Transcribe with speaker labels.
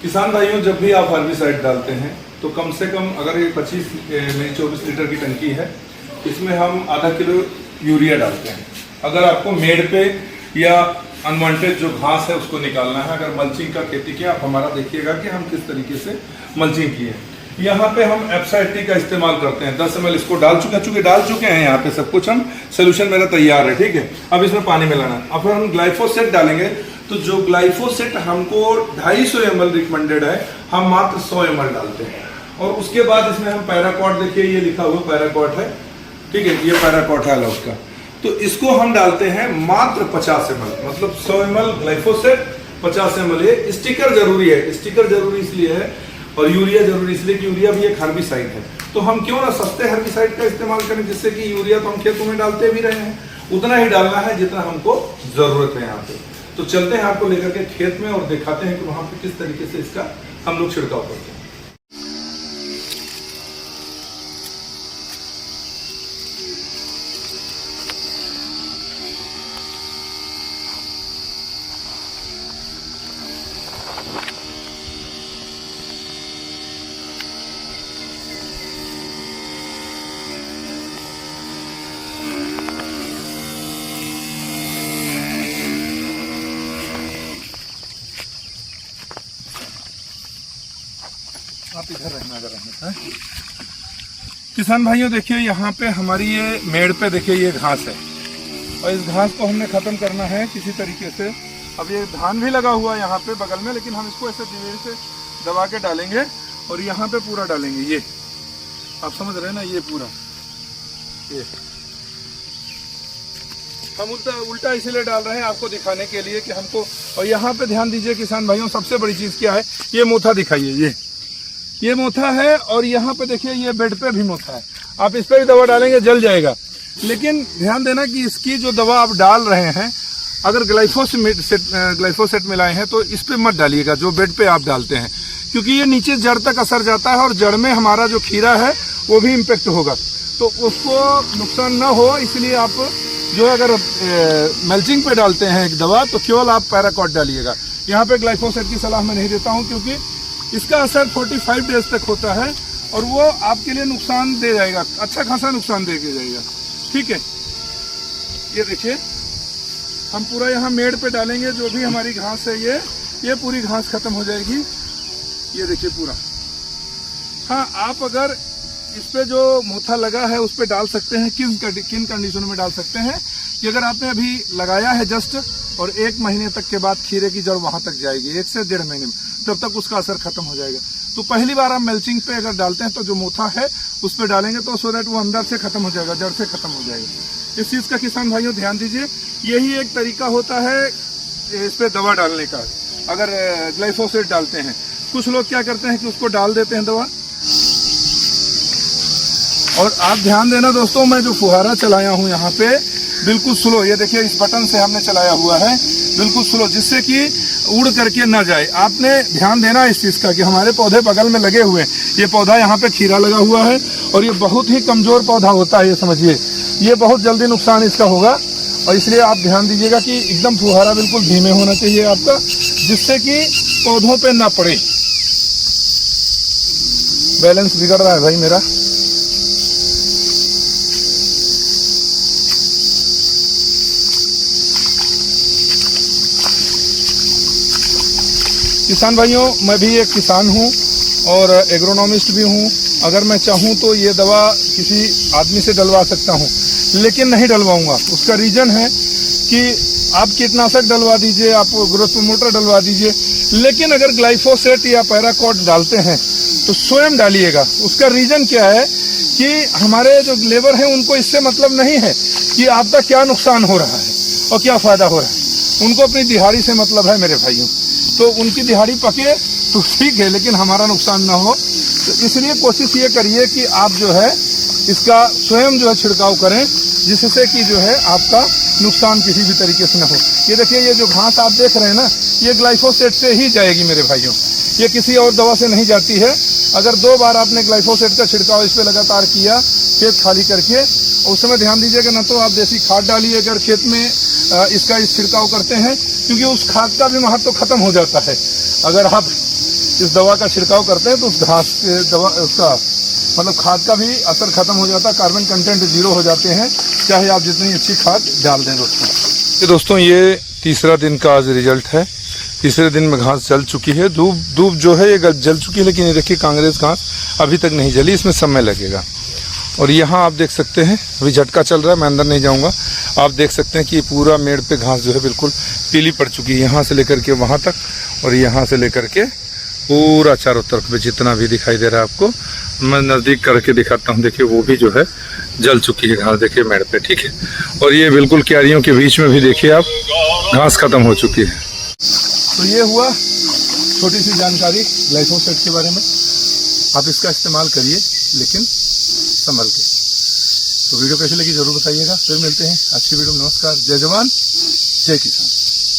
Speaker 1: किसान भाइयों, जब भी आप हर्बिसाइड डालते हैं तो कम से कम, अगर ये 24 लीटर की टंकी है, इसमें हम आधा किलो यूरिया डालते हैं। अगर आपको मेड़ पे या अनवांटेड जो घास है उसको निकालना है, अगर मल्चिंग का खेती किया, आप हमारा देखिएगा कि हम किस तरीके से मल्चिंग किए। यहाँ पे हम एप्साइटी का इस्तेमाल करते हैं। 10 ml इसको डाल चुके हैं। यहाँ पे सब कुछ हम सोल्यूशन मेरा तैयार है, ठीक है। अब इसमें पानी मिलाना है। अब फिर हम ग्लाइफोसेट डालेंगे, तो जो ग्लाइफोसेट हमको 250 ml रिकमेंडेड है, हम मात्र 100 ml डालते हैं। और उसके बाद इसमें हम पैराकॉट, देखिए ये लिखा हुआ पैराकॉट है, ठीक है, ये पैराकॉट है उसका, तो इसको हम डालते हैं मात्र 50 ml, मतलब 100 ml ग्लाइफोसेट, 50 ml। ये स्टिकर जरूरी है। स्टिकर जरूरी इसलिए है और यूरिया जरूरी इसलिए कि यूरिया भी एक हर्बिसाइड है। तो हम क्यों ना सस्ते हर्बिसाइड का इस्तेमाल करें, जिससे कि यूरिया तो हम खेतों में डालते भी रहे हैं, उतना ही डालना है जितना हमको जरूरत है यहाँ पे। तो चलते हैं आपको लेकर के खेत में और दिखाते हैं कि वहां पे किस तरीके से इसका हम लोग छिड़काव करते हैं। आप इधर रहना, अगर रहना है। किसान भाइयों, देखिए यहाँ पे हमारी ये मेड़ पे देखिए ये घास है, और इस घास को हमने खत्म करना है किसी तरीके से। अब ये धान भी लगा हुआ है यहाँ पे बगल में, लेकिन हम इसको ऐसे धीरे से दबा के डालेंगे और यहाँ पे पूरा डालेंगे। ये आप समझ रहे हैं ना, ये पूरा ये हम उल्टा इसीलिए डाल रहे हैं आपको दिखाने के लिए कि हमको। और यहाँ पे ध्यान दीजिए किसान भाइयों, सबसे बड़ी चीज क्या है, ये मोथा दिखाइए, ये मोथा है, और यहाँ पे देखिए ये बेड पे भी मोथा है। आप इस पे भी दवा डालेंगे जल जाएगा, लेकिन ध्यान देना कि इसकी जो दवा आप डाल रहे हैं, अगर ग्लाइफोसेट मिलाए हैं तो इस पे मत डालिएगा जो बेड पे आप डालते हैं, क्योंकि ये नीचे जड़ तक असर जाता है और जड़ में हमारा जो खीरा है वो भी इम्पेक्ट होगा, तो उसको नुकसान ना हो, इसलिए आप जो अगर मल्चिंग पे डालते हैं एक दवा, तो केवल आप पैराकॉट डालिएगा। यहाँ पे ग्लाइफोसेट की सलाह मैं नहीं देता हूँ, क्योंकि इसका असर 45 डेज तक होता है और वो आपके लिए नुकसान दे जाएगा, अच्छा खासा नुकसान दे के जाएगा, ठीक है। ये देखिए हम पूरा यहाँ मेड़ पे डालेंगे, जो भी हमारी घास है ये पूरी घास खत्म हो जाएगी। ये देखिए पूरा। हाँ, आप अगर इस पे जो मोथा लगा है उस पे डाल सकते हैं। किन कंडीशनों में डाल सकते हैं कि अगर आपने अभी लगाया है जस्ट, और 1 महीने तक के बाद खीरे की जड़ वहां तक जाएगी, 1 से 1.5 महीने में, तब तक उसका असर खत्म हो जाएगा। तो पहली बार आप मल्चिंग पे अगर डालते हैं तो जो मोथा है उस पे डालेंगे, तो सो दैट वो अंदर से खत्म हो जाएगा, जड़ से खत्म हो जाएगा। इस चीज का किसान भाइयों ध्यान दीजिए। यही एक तरीका होता है इस पे दवा डालने का, अगर ग्लाइफोसेट डालते हैं। कुछ लोग क्या करते हैं कि उसको डाल देते हैं दवा, और आप ध्यान देना दोस्तों, मैं जो फुहारा चलाया हूँ यहाँ पे बिल्कुल स्लो, ये देखिए इस बटन से हमने चलाया हुआ है, बिल्कुल स्लो, जिससे कि उड़ करके ना जाए। आपने ध्यान देना इस चीज़ का कि हमारे पौधे बगल में लगे हुए हैं। ये पौधा यहाँ पे खीरा लगा हुआ है और ये बहुत ही कमजोर पौधा होता है, ये समझिए, ये बहुत जल्दी नुकसान इसका होगा, और इसलिए आप ध्यान दीजिएगा कि एकदम फुहारा बिल्कुल धीमे होना चाहिए आपका, जिससे कि पौधों पे ना पड़े। बैलेंस बिगड़ रहा है भाई मेरा। किसान भाइयों, मैं भी एक किसान हूँ और एग्रोनॉमिस्ट भी हूँ। अगर मैं चाहूँ तो ये दवा किसी आदमी से डलवा सकता हूँ, लेकिन नहीं डलवाऊंगा। उसका रीज़न है कि आप कीटनाशक डलवा दीजिए, आप ग्रोथ प्रमोटर डलवा दीजिए, लेकिन अगर ग्लाइफोसेट या पैराकॉट डालते हैं तो स्वयं डालिएगा। उसका रीज़न क्या है कि हमारे जो लेबर हैं उनको इससे मतलब नहीं है कि आपका क्या नुकसान हो रहा है और क्या फ़ायदा हो रहा है, उनको अपनी दिहाड़ी से मतलब है मेरे भाइयों। तो उनकी दिहाड़ी पके तो ठीक है, लेकिन हमारा नुकसान ना हो। तो इसलिए कोशिश ये करिए कि आप जो है इसका स्वयं जो है छिड़काव करें, जिससे कि जो है आपका नुकसान किसी भी तरीके से ना हो। ये देखिए, ये जो घास आप देख रहे हैं ना, ये ग्लाइफोसेट से ही जाएगी मेरे भाइयों, ये किसी और दवा से नहीं जाती है। अगर 2 बार आपने ग्लाइफोसेट का छिड़काव इस पर लगातार किया खेत खाली करके, उस समय ध्यान दीजिएगा ना तो आप देसी खाद डालिए अगर खेत में इसका छिड़काव करते हैं, क्योंकि उस खाद का भी महत्व खत्म हो जाता है। अगर आप इस दवा का छिड़काव करते हैं तो उस घास के दवा उसका मतलब खाद का भी असर खत्म हो जाता है, कार्बन कंटेंट 0 हो जाते हैं, चाहे आप जितनी अच्छी खाद डाल दें दोस्तों। ये तीसरा दिन का आज रिजल्ट है। तीसरे दिन में घास जल चुकी है, धूप जो है ये जल चुकी है, लेकिन ये देखिए कांग्रेस घास अभी तक नहीं जली, इसमें समय लगेगा। और यहाँ आप देख सकते हैं अभी झटका चल रहा है, मैं अंदर नहीं जाऊँगा। आप देख सकते हैं कि पूरा मेड़ पे घास जो है बिल्कुल पीली पड़ चुकी है, यहाँ से लेकर के वहाँ तक और यहाँ से लेकर के पूरा चारों तरफ में जितना भी दिखाई दे रहा है आपको, मैं नज़दीक करके दिखाता हूँ। देखिए वो भी जो है जल चुकी है घास, देखिए मेड़ पे, ठीक है। और ये बिल्कुल क्यारियों के बीच में भी देखिए आप घास खत्म हो चुकी है। तो ये हुआ छोटी सी जानकारी ग्लाइफोसेट के बारे में। आप इसका इस्तेमाल करिए लेकिन संभल के। तो वीडियो कैसी लगी जरूर बताइएगा। फिर मिलते हैं अच्छी वीडियो में। नमस्कार, जय जवान जय किसान।